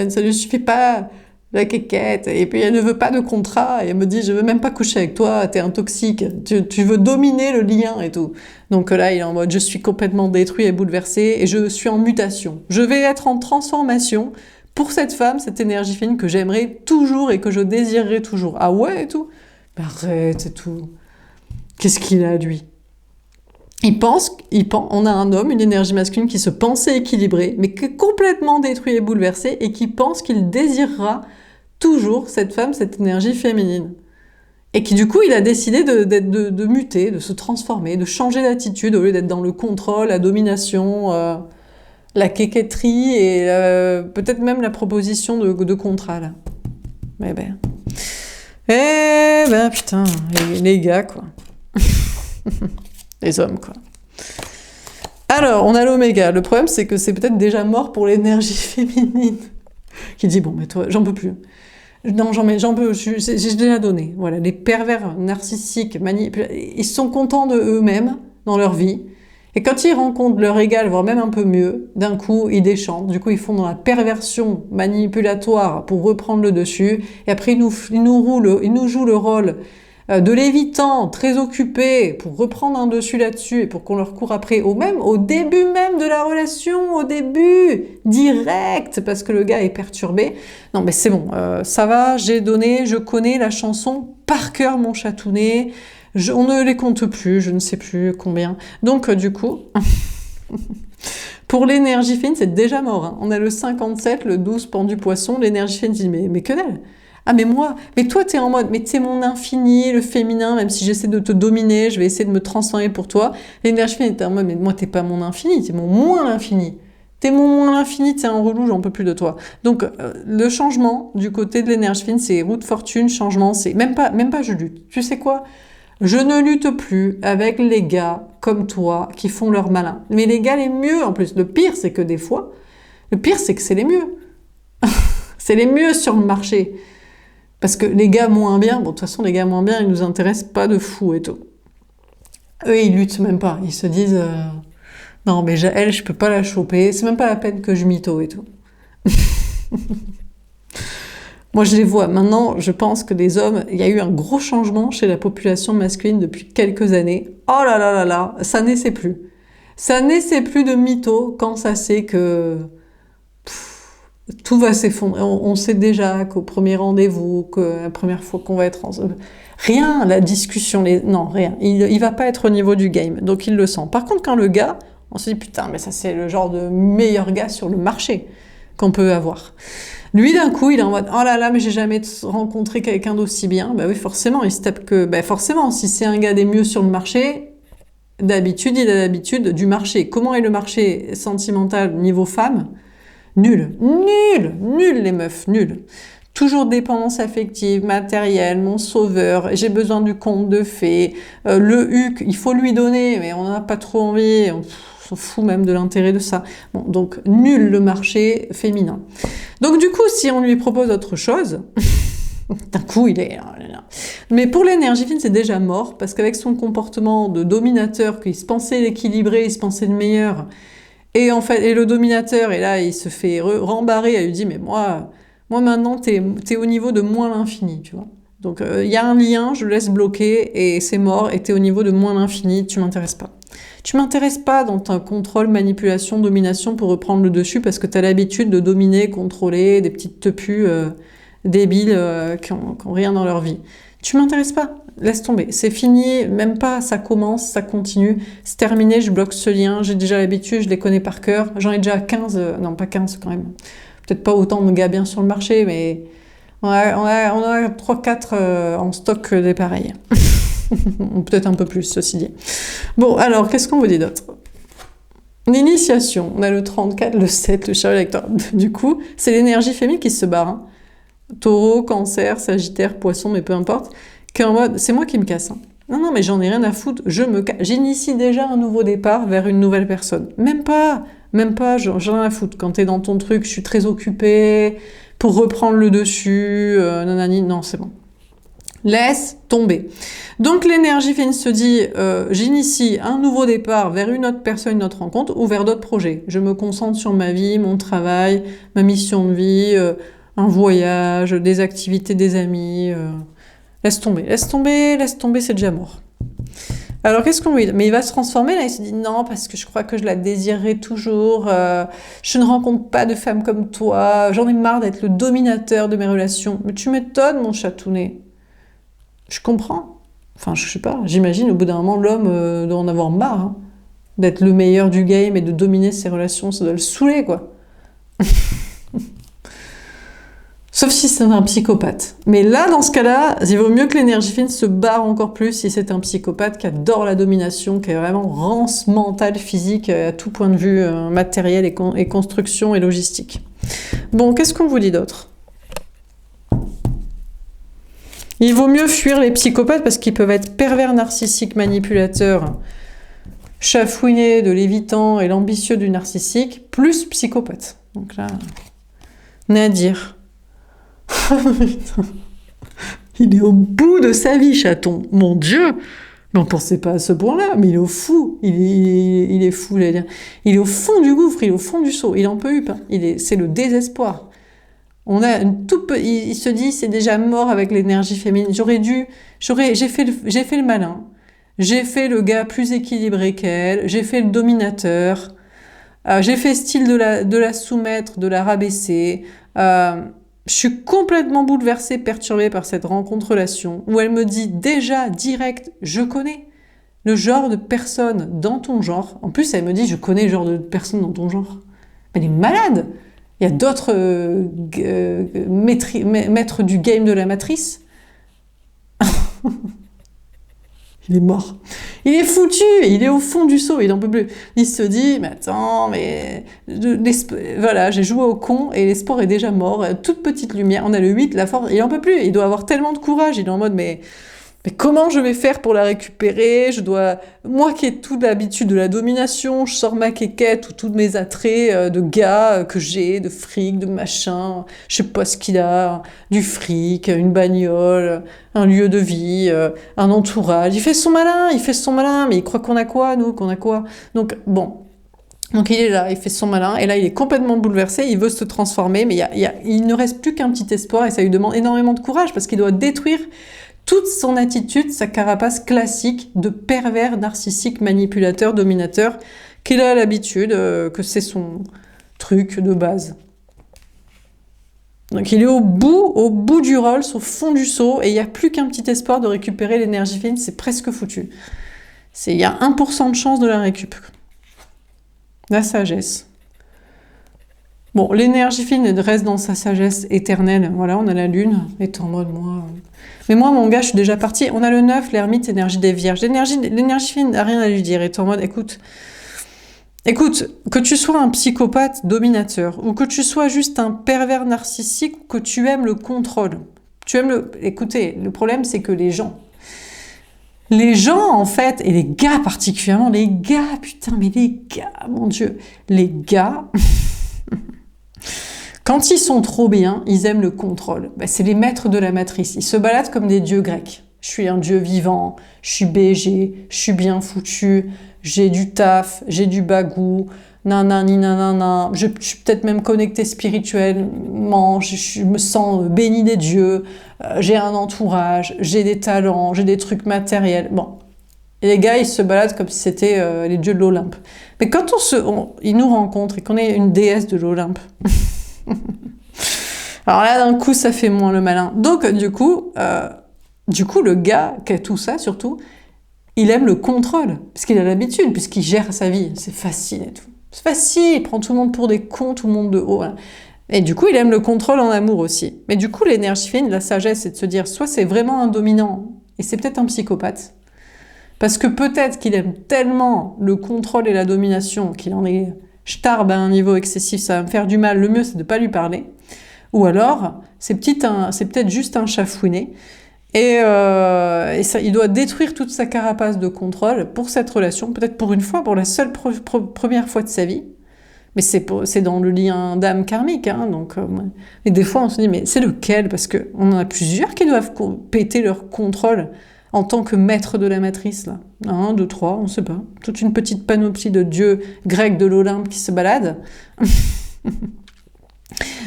la quéquette. Et puis elle ne veut pas de contrat et elle me dit, je veux même pas coucher avec toi, t'es un toxique, tu veux dominer le lien et tout. Donc là, il est en mode, je suis complètement détruit et bouleversé et je suis en mutation. Je vais être en transformation pour cette femme, cette énergie fine que j'aimerais toujours et que je désirerais toujours. Ah ouais et tout? Mais arrête et tout. Qu'est-ce qu'il a lui? On a un homme, une énergie masculine qui se pensait équilibrée, mais qui est complètement détruit et bouleversé, et qui pense qu'il désirera toujours cette femme, cette énergie féminine. Et qui du coup, il a décidé de muter, de se transformer, de changer d'attitude, au lieu d'être dans le contrôle, la domination, la quéquetterie, et peut-être même la proposition de contrat, là. Putain, les gars, quoi. Les hommes, quoi. Alors, on a l'oméga. Le problème, c'est que c'est peut-être déjà mort pour l'énergie féminine. Qui dit, bon, mais toi, j'en peux plus. Non, j'en peux, j'ai déjà donné. Voilà, les pervers narcissiques, ils sont contents de eux-mêmes dans leur vie. Et quand ils rencontrent leur égal, voire même un peu mieux, d'un coup, ils déchantent. Du coup, ils font dans la perversion manipulatoire pour reprendre le dessus. Et après, ils nous jouent le rôle de l'évitant, très occupé, pour reprendre un dessus là-dessus et pour qu'on leur court après, au début même de la relation, au début, direct, parce que le gars est perturbé. Non, mais c'est bon, ça va, j'ai donné, je connais la chanson par cœur, mon chatounet, on ne les compte plus, je ne sais plus combien. Donc, du coup, pour l'énergie fine, c'est déjà mort. Hein. On a le 57, le 12 pendu poisson, l'énergie fine dit, mais que dalle! Ah mais toi t'es en mode, mais t'es mon infini, le féminin, même si j'essaie de te dominer, je vais essayer de me transformer pour toi. L'énergie féminine, t'es en mode, mais moi t'es pas mon infini, t'es mon moins l'infini. T'es mon moins l'infini, t'es un relou, j'en peux plus de toi. Donc le changement du côté de l'énergie féminine, c'est roue de fortune, changement, c'est même pas je lutte. Tu sais quoi? Je ne lutte plus avec les gars comme toi qui font leur malin. Mais les gars les mieux en plus. Le pire c'est que des fois, le pire c'est que c'est les mieux. C'est les mieux sur le marché. Parce que les gars moins bien, bon, de toute façon, les gars moins bien, ils nous intéressent pas de fou et tout. Eux, ils luttent même pas. Ils se disent, non, mais elle, je peux pas la choper. C'est même pas la peine que je mytho et tout. Moi, je les vois. Maintenant, je pense que les hommes, il y a eu un gros changement chez la population masculine depuis quelques années. Oh là là là là, ça n'essaie plus. Ça n'essaie plus de mytho quand ça sait que tout va s'effondrer. On sait déjà qu'au premier rendez-vous, que la première fois qu'on va être ensemble, rien, la discussion, non, rien. Il va pas être au niveau du game, donc il le sent. Par contre, quand le gars, on se dit putain, mais ça c'est le genre de meilleur gars sur le marché qu'on peut avoir. Lui, d'un coup, il est en mode oh là là, mais j'ai jamais rencontré quelqu'un d'aussi bien. Bah oui, forcément, il se tape que, bah forcément, si c'est un gars des mieux sur le marché, d'habitude, il a l'habitude du marché. Comment est le marché sentimental niveau femme? Nul, nul, nul les meufs, nul. Toujours dépendance affective, matérielle, mon sauveur, j'ai besoin du conte de fées, le huc, il faut lui donner, mais on n'en a pas trop envie, on s'en fout même de l'intérêt de ça. Bon, donc nul le marché féminin. Donc du coup, si on lui propose autre chose, d'un coup il est... Mais pour l'énergie fine, c'est déjà mort, parce qu'avec son comportement de dominateur, qu'il se pensait équilibré, il se pensait le meilleur, et en fait, et le dominateur, et là, il se fait rembarrer, elle lui dit, mais moi maintenant, t'es au niveau de moins l'infini, tu vois. Donc, il y a un lien, je le laisse bloquer, et c'est mort, et t'es au niveau de moins l'infini, tu m'intéresses pas. Tu m'intéresses pas dans ton contrôle, manipulation, domination pour reprendre le dessus, parce que t'as l'habitude de dominer, contrôler des petites tepus débiles qui ont rien dans leur vie. Tu m'intéresses pas, laisse tomber, c'est fini, même pas, ça commence, ça continue, c'est terminé, je bloque ce lien, j'ai déjà l'habitude, je les connais par cœur, j'en ai déjà 15, non pas 15 quand même, peut-être pas autant de gars bien sur le marché, mais on a 3-4 en stock des pareils. Peut-être un peu plus, ceci dit. Bon, alors, qu'est-ce qu'on vous dit d'autre? L'initiation, on a le 34, le 7, le chariot lecteur. Du coup, c'est l'énergie féminine qui se barre. Hein. Taureau, cancer, sagittaire, poisson, mais peu importe, qui est en mode, c'est moi qui me casse. Hein. Non, mais j'en ai rien à foutre, j'initie déjà un nouveau départ vers une nouvelle personne. Même pas, j'en ai rien à foutre. Quand t'es dans ton truc, je suis très occupée, pour reprendre le dessus, nanani, non, c'est bon. Laisse tomber. Donc l'énergie féminine se dit, j'initie un nouveau départ vers une autre personne, une autre rencontre, ou vers d'autres projets. Je me concentre sur ma vie, mon travail, ma mission de vie, un voyage, des activités, des amis. Laisse tomber, c'est déjà mort. Alors qu'est-ce qu'on lui dit? Mais il va se transformer là, il se dit non parce que je crois que je la désirerai toujours, je ne rencontre pas de femme comme toi, j'en ai marre d'être le dominateur de mes relations. Mais tu m'étonnes mon chatounet. Je comprends. Enfin je sais pas, j'imagine au bout d'un moment l'homme doit en avoir marre hein, d'être le meilleur du game et de dominer ses relations, ça doit le saouler quoi. Sauf si c'est un psychopathe. Mais là, dans ce cas-là, il vaut mieux que l'énergie fine se barre encore plus si c'est un psychopathe qui adore la domination, qui est vraiment rance mentale, physique, à tout point de vue matériel et construction et logistique. Bon, qu'est-ce qu'on vous dit d'autre? Il vaut mieux fuir les psychopathes parce qu'ils peuvent être pervers, narcissiques, manipulateurs, chafouinés de l'évitant et l'ambitieux du narcissique, plus psychopathe. Donc là, n'est à dire. Il est au bout de sa vie, chaton. Mon Dieu! Mais on pensait pas à ce point-là, mais il est au fou. Il est fou, j'allais dire. Il est au fond du gouffre, il est au fond du seau. Il en peut plus. Hein. C'est le désespoir. Il se dit, c'est déjà mort avec l'énergie féminine. J'ai fait le malin. J'ai fait le gars plus équilibré qu'elle. J'ai fait le dominateur. J'ai fait style de la soumettre, de la rabaisser. Je suis complètement bouleversée, perturbée par cette rencontre-relation où elle me dit déjà, direct, je connais le genre de personne dans ton genre. En plus, elle me dit, je connais le genre de personne dans ton genre. Elle est malade. Il y a d'autres maîtres du game de la matrice. Il est mort. Il est foutu, il est au fond du seau, il n'en peut plus. Il se dit, mais attends, mais... Voilà, j'ai joué au con et l'espoir est déjà mort. Toute petite lumière, on a le 8, la force, il n'en peut plus. Il doit avoir tellement de courage, il est en mode, mais comment je vais faire pour la récupérer? Moi qui ai toute l'habitude de la domination, je sors ma quéquette ou tous mes attraits de gars que j'ai, de fric, de machin, je sais pas ce qu'il a, du fric, une bagnole, un lieu de vie, un entourage. Il fait son malin, mais il croit qu'on a quoi, nous, qu'on a quoi? Donc, bon. Donc il est là, il fait son malin, et là il est complètement bouleversé, il veut se transformer, mais il ne reste plus qu'un petit espoir, et ça lui demande énormément de courage, parce qu'il doit détruire toute son attitude, sa carapace classique de pervers narcissique, manipulateur, dominateur, qu'il a l'habitude, que c'est son truc de base. Donc il est au bout du Rolls, au fond du seau, et il n'y a plus qu'un petit espoir de récupérer l'énergie fine, c'est presque foutu. Il y a 1% de chance de la récup. La sagesse. Bon, l'énergie fine reste dans sa sagesse éternelle. Voilà, on a la lune, est en mode moi. Mais moi, mon gars, je suis déjà partie. On a le 9, l'ermite, énergie des vierges. L'énergie fine n'a rien à lui dire. Est en mode, écoute, que tu sois un psychopathe dominateur, ou que tu sois juste un pervers narcissique, ou que tu aimes le contrôle. Écoutez, le problème, c'est que les gens, en fait, et les gars particulièrement, les gars, mon Dieu, les gars... Quand ils sont trop bien, ils aiment le contrôle. C'est les maîtres de la matrice. Ils se baladent comme des dieux grecs. Je suis un dieu vivant, je suis BG, je suis bien foutu, j'ai du taf, j'ai du bagou, nanani nanana. Je suis peut-être même connecté spirituellement, je me sens béni des dieux, j'ai un entourage, j'ai des talents, j'ai des trucs matériels. Bon. Et les gars, ils se baladent comme si c'était les dieux de l'Olympe. Mais quand ils nous rencontrent et qu'on est une déesse de l'Olympe... Alors là, d'un coup, ça fait moins le malin. Donc, du coup, le gars qui a tout ça, surtout, il aime le contrôle, parce qu'il a l'habitude, puisqu'il gère sa vie. C'est facile et tout. C'est facile, il prend tout le monde pour des cons, tout le monde de haut. Hein. Et du coup, il aime le contrôle en amour aussi. Mais du coup, l'énergie fine, la sagesse, c'est de se dire, soit c'est vraiment un dominant, et c'est peut-être un psychopathe, parce que peut-être qu'il aime tellement le contrôle et la domination qu'il en est... Starbe à un niveau excessif, ça va me faire du mal, le mieux c'est de ne pas lui parler. Ou alors, c'est peut-être juste un chafouiné, et ça, il doit détruire toute sa carapace de contrôle pour cette relation, peut-être pour une fois, pour la seule première fois de sa vie. Mais c'est dans le lien d'âme karmique, hein, donc... Et des fois, on se dit, mais c'est lequel? Parce qu'on en a plusieurs qui doivent péter leur contrôle en tant que maître de la matrice, là. 1, 2, 3, on ne sait pas. Toute une petite panoplie de dieux grecs de l'Olympe qui se baladent.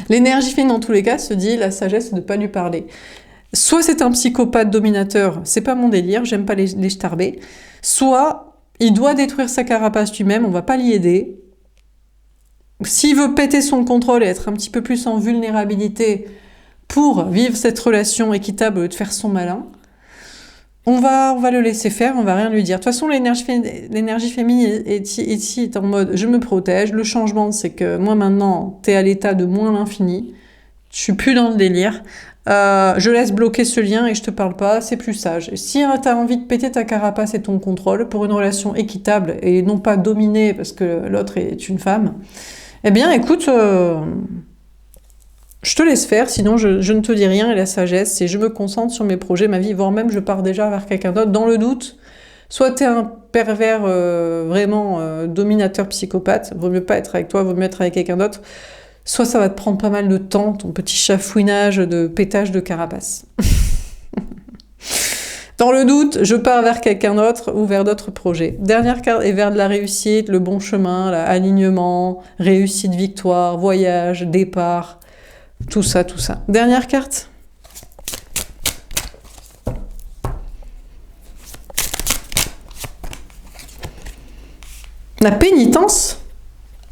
L'énergie fine, dans tous les cas, se dit la sagesse de ne pas lui parler. Soit c'est un psychopathe dominateur, c'est pas mon délire, j'aime pas les starbés. Soit il doit détruire sa carapace lui-même, on va pas l'y aider. S'il veut péter son contrôle et être un petit peu plus en vulnérabilité pour vivre cette relation équitable et de faire son malin, on va le laisser faire, on va rien lui dire. De toute façon, l'énergie féminine est en mode je me protège. Le changement, c'est que moi maintenant, t'es à l'état de moins l'infini. Je suis plus dans le délire. Je laisse bloquer ce lien et je te parle pas, c'est plus sage. Si t'as envie de péter ta carapace et ton contrôle pour une relation équitable et non pas dominée parce que l'autre est une femme, eh bien écoute... Je te laisse faire, sinon je ne te dis rien, et la sagesse, c'est je me concentre sur mes projets, ma vie, voire même je pars déjà vers quelqu'un d'autre. Dans le doute, soit t'es un pervers vraiment dominateur psychopathe, vaut mieux pas être avec toi, vaut mieux être avec quelqu'un d'autre, soit ça va te prendre pas mal de temps, ton petit chafouinage de pétage de carapace. Dans le doute, je pars vers quelqu'un d'autre ou vers d'autres projets. Dernière carte est vers de la réussite, le bon chemin, alignement, réussite, victoire, voyage, départ... Tout ça. Dernière carte. La pénitence.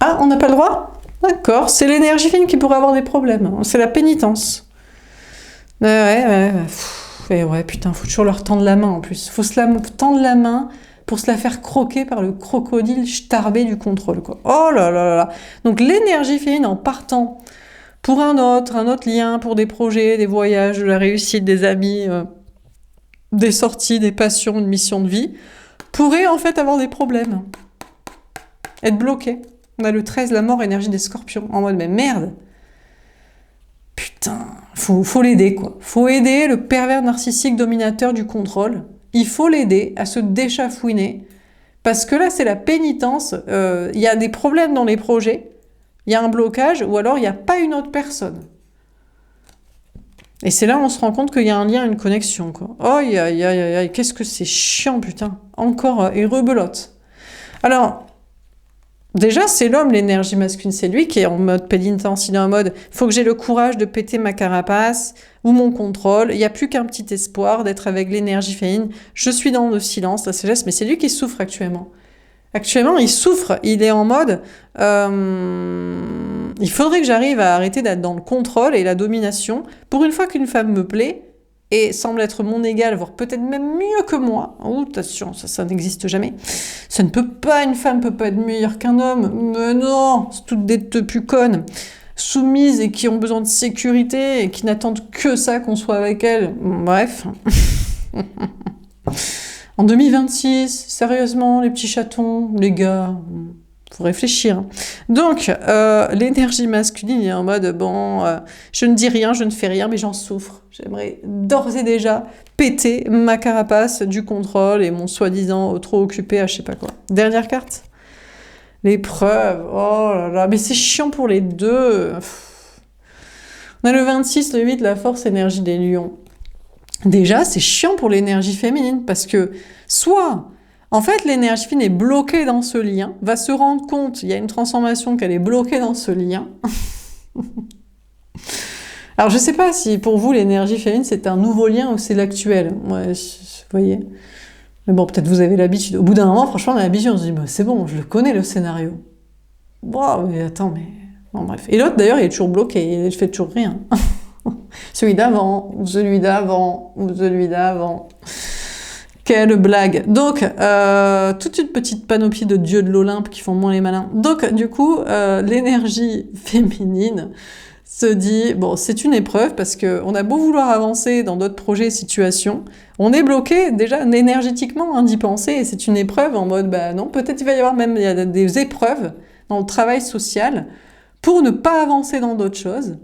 Ah, on n'a pas le droit? D'accord, c'est l'énergie fine qui pourrait avoir des problèmes. C'est la pénitence. Ouais. Ouais, putain, faut toujours leur tendre la main en plus. Faut se tendre la main pour se la faire croquer par le crocodile starbé du contrôle, quoi. Oh là là là là. Donc l'énergie féminine en partant pour un autre lien, pour des projets, des voyages, de la réussite, des amis, des sorties, des passions, une mission de vie, pourrait en fait avoir des problèmes. Être bloqué. On a le 13, la mort, énergie des scorpions, en mode mais merde. Putain, faut l'aider quoi. Faut aider le pervers narcissique dominateur du contrôle. Il faut l'aider à se déchafouiner. Parce que là, c'est la pénitence. Il y a des problèmes dans les projets. Il y a un blocage ou alors il n'y a pas une autre personne. Et c'est là où on se rend compte qu'il y a un lien, une connexion, quoi. Aïe, aïe, aïe, aïe, aïe, qu'est-ce que c'est chiant, putain. Encore, et rebelote. Alors, déjà, c'est l'homme, l'énergie masculine, c'est lui qui est en mode pénitence, il est en mode « faut que j'ai le courage de péter ma carapace ou mon contrôle, il n'y a plus qu'un petit espoir d'être avec l'énergie féminine, je suis dans le silence, la sagesse », mais c'est lui qui souffre actuellement. Actuellement, il souffre, il est en mode il faudrait que j'arrive à arrêter d'être dans le contrôle et la domination. Pour une fois qu'une femme me plaît et semble être mon égale, voire peut-être même mieux que moi. Oh, attention, ça n'existe jamais. Ça ne peut pas, une femme peut pas être meilleure qu'un homme. Mais non, c'est toutes des teubus connes, soumises et qui ont besoin de sécurité et qui n'attendent que ça qu'on soit avec elles. Bref. En 2026, sérieusement, les petits chatons, les gars, faut réfléchir. Donc, l'énergie masculine est en mode, bon, je ne dis rien, je ne fais rien, mais j'en souffre. J'aimerais d'ores et déjà péter ma carapace du contrôle et mon soi-disant trop occupé à je sais pas quoi. Dernière carte. L'épreuve, oh là là, mais c'est chiant pour les deux. On a le 26, le 8, la force, énergie des lions. Déjà, c'est chiant pour l'énergie féminine parce que soit, en fait, l'énergie féminine est bloquée dans ce lien, va se rendre compte, il y a une transformation qu'elle est bloquée dans ce lien. Alors, je sais pas si pour vous, l'énergie féminine, c'est un nouveau lien ou c'est l'actuel. Ouais, vous voyez. Mais bon, peut-être vous avez l'habitude. Au bout d'un moment, franchement, on a l'habitude, on se dit, bah, c'est bon, je le connais, le scénario. Bon, mais attends, mais... Bon, bref. Et l'autre, d'ailleurs, il est toujours bloqué, il fait toujours rien. Celui d'avant, ou celui d'avant, ou celui d'avant. Quelle blague. Donc, toute une petite panoplie de dieux de l'Olympe qui font moins les malins. Donc, du coup, l'énergie féminine se dit, bon, c'est une épreuve parce qu'on a beau vouloir avancer dans d'autres projets et situations, on est bloqué déjà énergétiquement d'y penser et c'est une épreuve en mode, bah non, peut-être il va y avoir même il y a des épreuves dans le travail social pour ne pas avancer dans d'autres choses.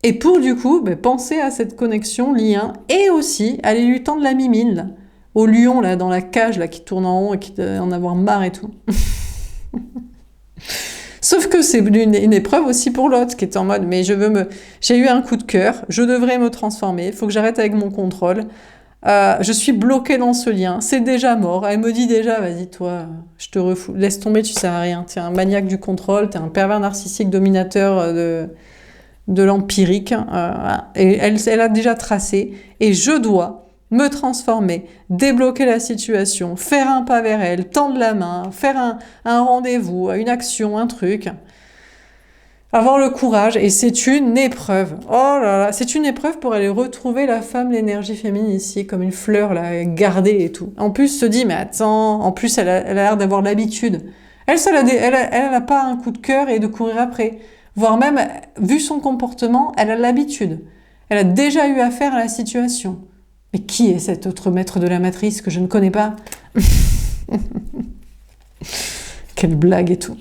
Et pour, du coup, penser à cette connexion, lien, et aussi aller lui tendre la mimine, là, au lion, là, dans la cage, là, qui tourne en rond et qui doit en avoir marre et tout. Sauf que c'est une épreuve aussi pour l'autre, qui est en mode, mais j'ai eu un coup de cœur, je devrais me transformer, il faut que j'arrête avec mon contrôle, je suis bloquée dans ce lien, c'est déjà mort, elle me dit déjà, vas-y, toi, je te refous, laisse tomber, tu sers à rien, t'es un maniaque du contrôle, t'es un pervers narcissique dominateur de l'empirique, et elle a déjà tracé, et je dois me transformer, débloquer la situation, faire un pas vers elle, tendre la main, faire un rendez-vous, une action, un truc, avoir le courage, et c'est une épreuve. Oh là là, c'est une épreuve pour aller retrouver la femme, l'énergie féminine ici, comme une fleur, là, gardée et tout. En plus, se dit, mais attends, en plus, elle a l'air d'avoir l'habitude. Elle n'a pas un coup de cœur et de courir après. Voire même, vu son comportement, elle a l'habitude. Elle a déjà eu affaire à la situation. Mais qui est cet autre maître de la matrice que je ne connais pas? Quelle blague et tout.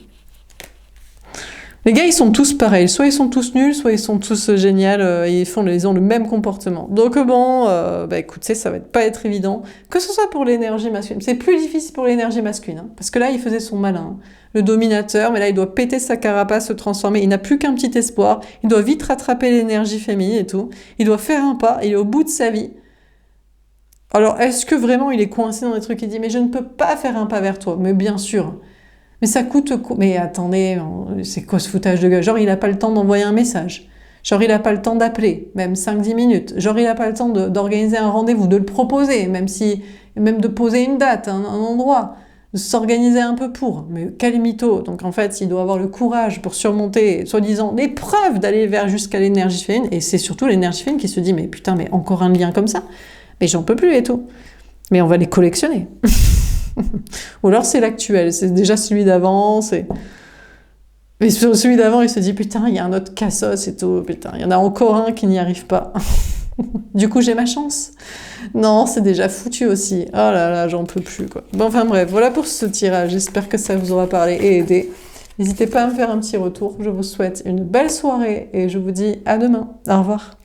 Les gars, ils sont tous pareils. Soit ils sont tous nuls, soit ils sont tous géniaux. Ils ont le même comportement. Donc bon, écoutez, ça va pas être évident. Que ce soit pour l'énergie masculine. C'est plus difficile pour l'énergie masculine. Hein, parce que là, il faisait son malin. Le dominateur, mais là, il doit péter sa carapace, se transformer. Il n'a plus qu'un petit espoir. Il doit vite rattraper l'énergie féminine et tout. Il doit faire un pas. Il est au bout de sa vie. Alors, est-ce que vraiment il est coincé dans des trucs? Il dit, mais je ne peux pas faire un pas vers toi. Mais bien sûr. Mais ça coûte quoi? Mais attendez, c'est quoi ce foutage de gueule? Genre, il n'a pas le temps d'envoyer un message. Genre, il n'a pas le temps d'appeler, même 5-10 minutes. Genre, il n'a pas le temps d'organiser un rendez-vous, de le proposer, même de poser une date, un endroit, de s'organiser un peu pour. Mais quel mytho! Donc, en fait, il doit avoir le courage pour surmonter, soi-disant, l'épreuve d'aller jusqu'à l'énergie féminine. Et c'est surtout l'énergie féminine qui se dit, mais putain, mais encore un lien comme ça? Mais j'en peux plus et tout. Mais on va les collectionner. Ou alors c'est l'actuel, c'est déjà celui d'avant, c'est... Et sur celui d'avant, il se dit, putain, il y a un autre cassos et tout, putain, il y en a encore un qui n'y arrive pas. Du coup, j'ai ma chance. Non, c'est déjà foutu aussi. Oh là là, j'en peux plus, quoi. Bon, enfin bref, voilà pour ce tirage. J'espère que ça vous aura parlé et aidé. N'hésitez pas à me faire un petit retour. Je vous souhaite une belle soirée et je vous dis à demain. Au revoir.